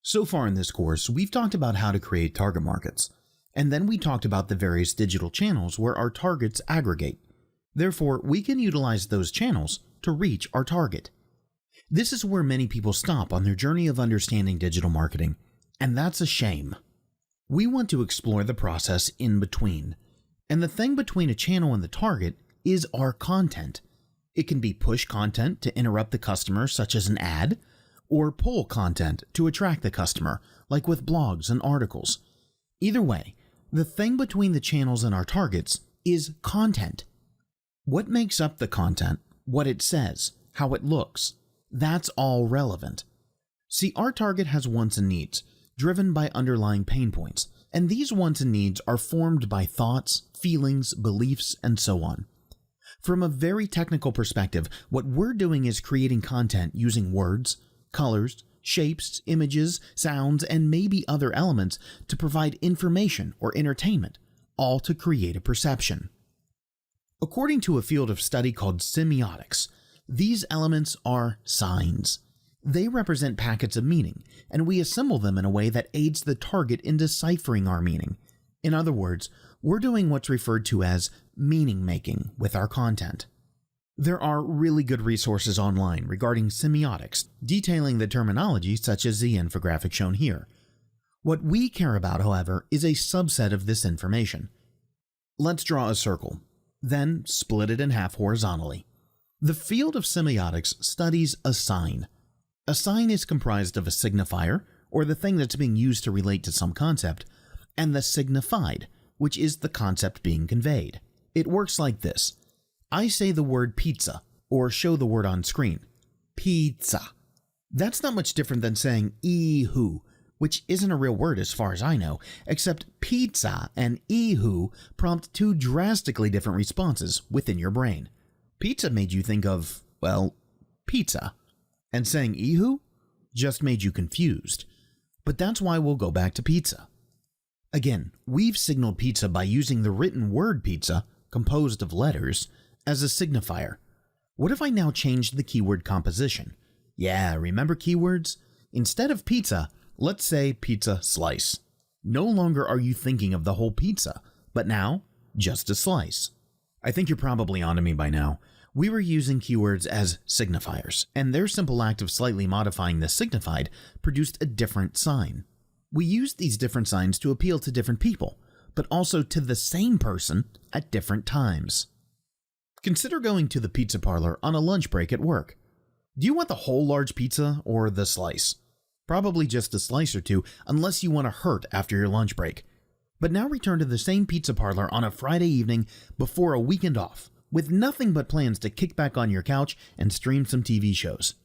So far in this course, we've talked about how to create target markets, and then we talked about the various digital channels where our targets aggregate. Therefore, we can utilize those channels to reach our target. This is where many people stop on their journey of understanding digital marketing, and that's a shame. We want to explore the process in between, and the thing between a channel and the target is our content. It can be push content to interrupt the customer, such as an ad, or pull content to attract the customer, like with blogs and articles. Either way, the thing between the channels and our targets is content. What makes up the content, what it says, how it looks, that's all relevant. See, our target has wants and needs, driven by underlying pain points, and these wants and needs are formed by thoughts, feelings, beliefs, and so on. From a very technical perspective, what we're doing is creating content using words, colors, shapes, images, sounds, and maybe other elements to provide information or entertainment, all to create a perception. According to a field of study called semiotics, these elements are signs. They represent packets of meaning, and we assemble them in a way that aids the target in deciphering our meaning. In other words, we're doing what's referred to as meaning making with our content. There are really good resources online regarding semiotics, detailing the terminology such as the infographic shown here. What we care about, however, is a subset of this information. Let's draw a circle, then split it in half horizontally. The field of semiotics studies a sign. A sign is comprised of a signifier, or the thing that's being used to relate to some concept, and the signified, which is the concept being conveyed. It works like this. I say the word pizza, or show the word on screen. Pizza. That's not much different than saying eehoo, which isn't a real word as far as I know, except pizza and eehoo prompt two drastically different responses within your brain. Pizza made you think of, well, pizza. And saying eehoo just made you confused. But that's why we'll go back to pizza. Again, we've signaled pizza by using the written word pizza, composed of letters, as a signifier. What if I now changed the keyword composition? Yeah, remember keywords? Instead of pizza, let's say pizza slice. No longer are you thinking of the whole pizza, but now just a slice. I think you're probably onto me by now. We were using keywords as signifiers, and their simple act of slightly modifying the signified produced a different sign. We used these different signs to appeal to different people, but also to the same person at different times. Consider going to the pizza parlor on a lunch break at work. Do you want the whole large pizza or the slice? Probably just a slice or two, unless you want to hurt after your lunch break. But now return to the same pizza parlor on a Friday evening before a weekend off, with nothing but plans to kick back on your couch and stream some TV shows.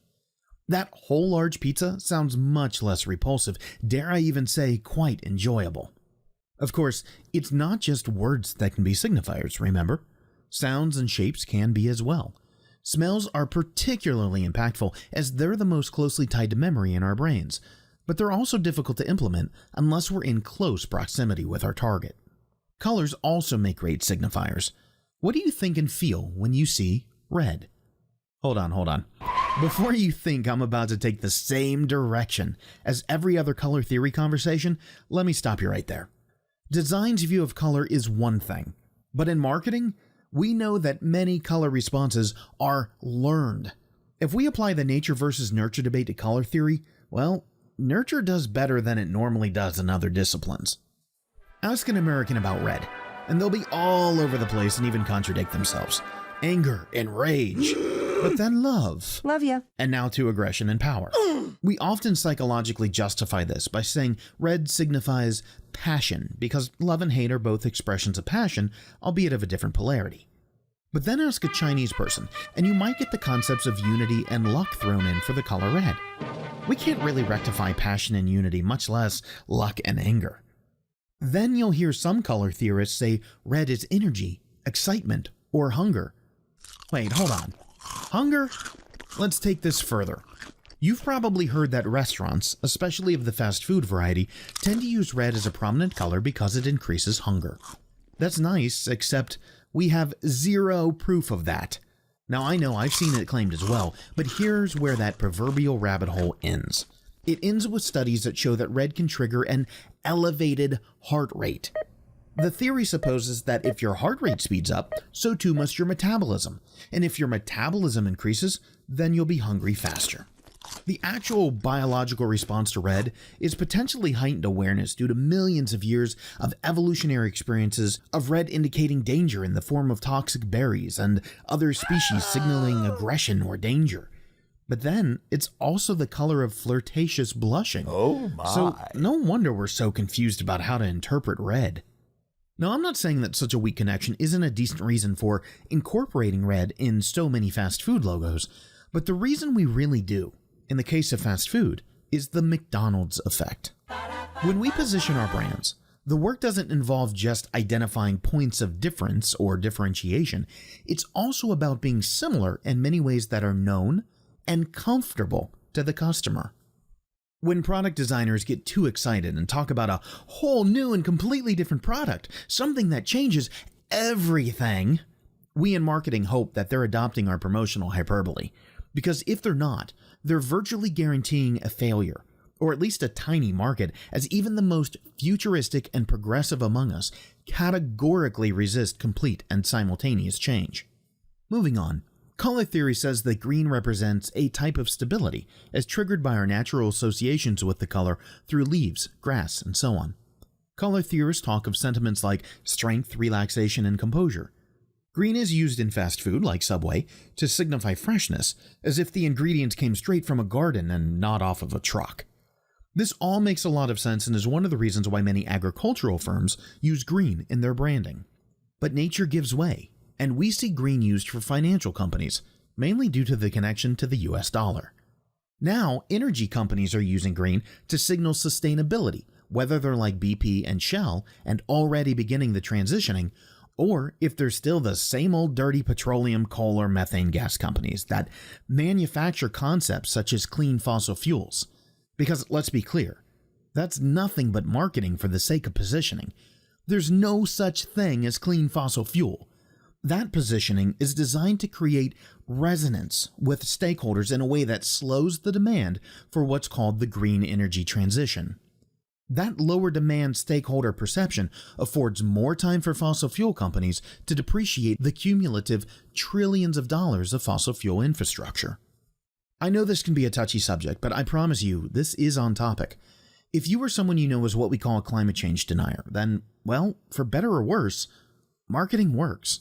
That whole large pizza sounds much less repulsive, dare I even say quite enjoyable. Of course, it's not just words that can be signifiers, remember? Sounds and shapes can be as well. Smells are particularly impactful as they're the most closely tied to memory in our brains, but they're also difficult to implement unless we're in close proximity with our target. Colors also make great signifiers. What do you think and feel when you see red? Hold on. Before you think I'm about to take the same direction as every other color theory conversation, let me stop you right there. Design's view of color is one thing, but in marketing, we know that many color responses are learned. If we apply the nature versus nurture debate to color theory, well, nurture does better than it normally does in other disciplines. Ask an American about red, and they'll be all over the place and even contradict themselves. Anger and rage, but then love. Love ya. And now to aggression and power. We often psychologically justify this by saying red signifies passion because love and hate are both expressions of passion, albeit of a different polarity. But then ask a Chinese person, and you might get the concepts of unity and luck thrown in for the color red. We can't really rectify passion and unity, much less luck and anger. Then you'll hear some color theorists say red is energy, excitement, or hunger. Wait, hold on. Hunger? Let's take this further. You've probably heard that restaurants, especially of the fast food variety, tend to use red as a prominent color because it increases hunger. That's nice, except we have zero proof of that. Now I know I've seen it claimed as well, but here's where that proverbial rabbit hole ends. It ends with studies that show that red can trigger an elevated heart rate. The theory supposes that if your heart rate speeds up, so too must your metabolism. And if your metabolism increases, then you'll be hungry faster. The actual biological response to red is potentially heightened awareness due to millions of years of evolutionary experiences of red indicating danger in the form of toxic berries and other species signaling aggression or danger. But then, it's also the color of flirtatious blushing. Oh my. So, no wonder we're so confused about how to interpret red. Now, I'm not saying that such a weak connection isn't a decent reason for incorporating red in so many fast food logos, but the reason we really do, in the case of fast food, is the McDonald's effect. When we position our brands, the work doesn't involve just identifying points of difference or differentiation. It's also about being similar in many ways that are known and comfortable to the customer. When product designers get too excited and talk about a whole new and completely different product, something that changes everything, we in marketing hope that they're adopting our promotional hyperbole. Because if they're not, they're virtually guaranteeing a failure, or at least a tiny market, as even the most futuristic and progressive among us categorically resist complete and simultaneous change. Moving on. Color theory says that green represents a type of stability, as triggered by our natural associations with the color through leaves, grass, and so on. Color theorists talk of sentiments like strength, relaxation, and composure. Green is used in fast food, like Subway, to signify freshness, as if the ingredients came straight from a garden and not off of a truck. This all makes a lot of sense and is one of the reasons why many agricultural firms use green in their branding. But nature gives way, and we see green used for financial companies, mainly due to the connection to the US dollar. Now, energy companies are using green to signal sustainability, whether they're like BP and Shell and already beginning the transitioning, or if they're still the same old dirty petroleum, coal, or methane gas companies that manufacture concepts such as clean fossil fuels. Because let's be clear, that's nothing but marketing for the sake of positioning. There's no such thing as clean fossil fuel. That positioning is designed to create resonance with stakeholders in a way that slows the demand for what's called the green energy transition. That lower demand stakeholder perception affords more time for fossil fuel companies to depreciate the cumulative trillions of dollars of fossil fuel infrastructure. I know this can be a touchy subject, but I promise you, this is on topic. If you or someone you know is what we call a climate change denier, then, well, for better or worse, marketing works.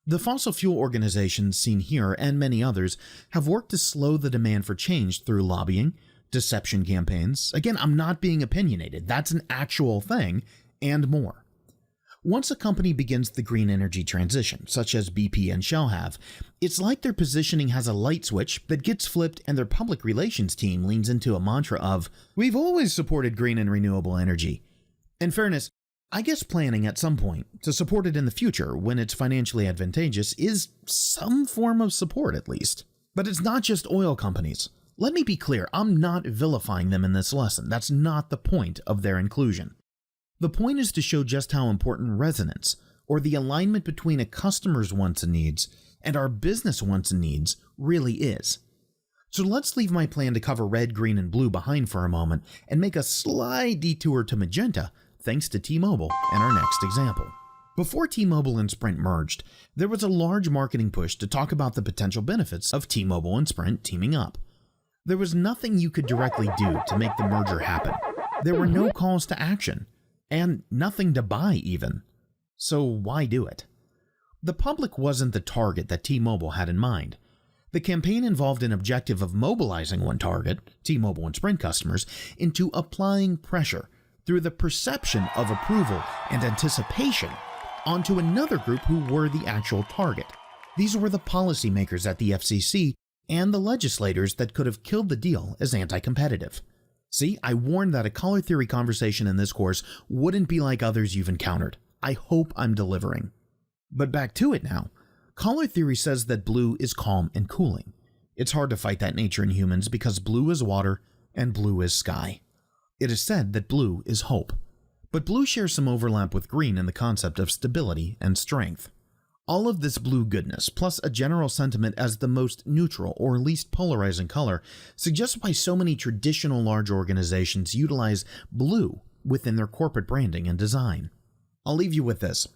The fossil fuel organizations seen here and many others have worked to slow the demand for change through lobbying, deception campaigns. Again, I'm not being opinionated. That's an actual thing, and more. Once a company begins the green energy transition, such as BP and Shell have, it's like their positioning has a light switch that gets flipped and their public relations team leans into a mantra of, "We've always supported green and renewable energy." In fairness, I guess planning at some point to support it in the future when it's financially advantageous is some form of support at least. But it's not just oil companies. Let me be clear, I'm not vilifying them in this lesson. That's not the point of their inclusion. The point is to show just how important resonance, or the alignment between a customer's wants and needs and our business wants and needs, really is. So let's leave my plan to cover red, green, and blue behind for a moment and make a slight detour to magenta thanks to T-Mobile and our next example. Before T-Mobile and Sprint merged, there was a large marketing push to talk about the potential benefits of T-Mobile and Sprint teaming up. There was nothing you could directly do to make the merger happen. There were no calls to action, and nothing to buy even. So why do it? The public wasn't the target that T-Mobile had in mind. The campaign involved an objective of mobilizing one target, T-Mobile and Sprint customers, into applying pressure through the perception of approval and anticipation onto another group who were the actual target. These were the policymakers at the FCC and the legislators that could have killed the deal as anti-competitive. See, I warned that a color theory conversation in this course wouldn't be like others you've encountered. I hope I'm delivering. But back to it now. Color theory says that blue is calm and cooling. It's hard to fight that nature in humans because blue is water and blue is sky. It is said that blue is hope. But blue shares some overlap with green in the concept of stability and strength. All of this blue goodness, plus a general sentiment as the most neutral or least polarizing color, suggests why so many traditional large organizations utilize blue within their corporate branding and design. I'll leave you with this.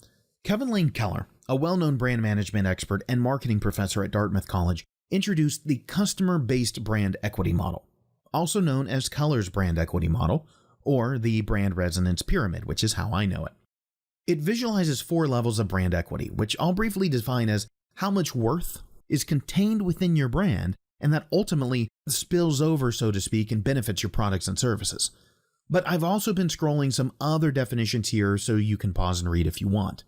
Kevin Lane Keller, a well-known brand management expert and marketing professor at Dartmouth College, introduced the customer-based brand equity model, also known as Keller's brand equity model, or the brand resonance pyramid, which is how I know it. It visualizes 4 levels of brand equity, which I'll briefly define as how much worth is contained within your brand and that ultimately spills over, so to speak, and benefits your products and services. But I've also been scrolling some other definitions here so you can pause and read if you want.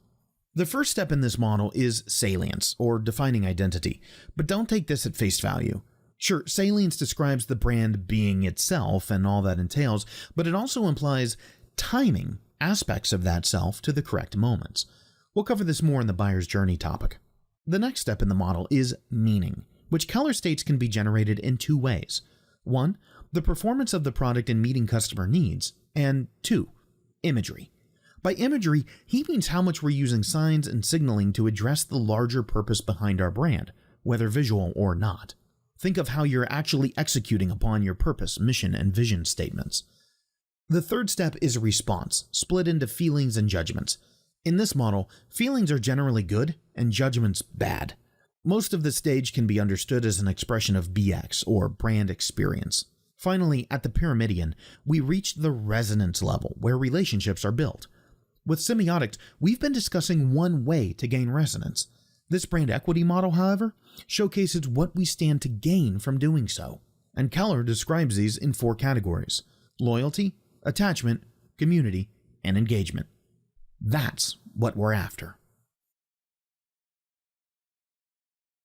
The first step in this model is salience, or defining identity, but don't take this at face value. Sure, salience describes the brand being itself and all that entails, but it also implies timing aspects of that self to the correct moments. We'll cover this more in the buyer's journey topic. The next step in the model is meaning, which Keller states can be generated in 2 ways. 1, the performance of the product in meeting customer needs, and 2, imagery. By imagery, he means how much we're using signs and signaling to address the larger purpose behind our brand, whether visual or not. Think of how you're actually executing upon your purpose, mission, and vision statements. The third step is response, split into feelings and judgments. In this model, feelings are generally good and judgments bad. Most of the stage can be understood as an expression of BX, or brand experience. Finally, at the pyramidion, we reach the resonance level, where relationships are built. With semiotics, we've been discussing one way to gain resonance. This brand equity model, however, showcases what we stand to gain from doing so. And Keller describes these in 4 categories: loyalty, attachment, community, and engagement. That's what we're after.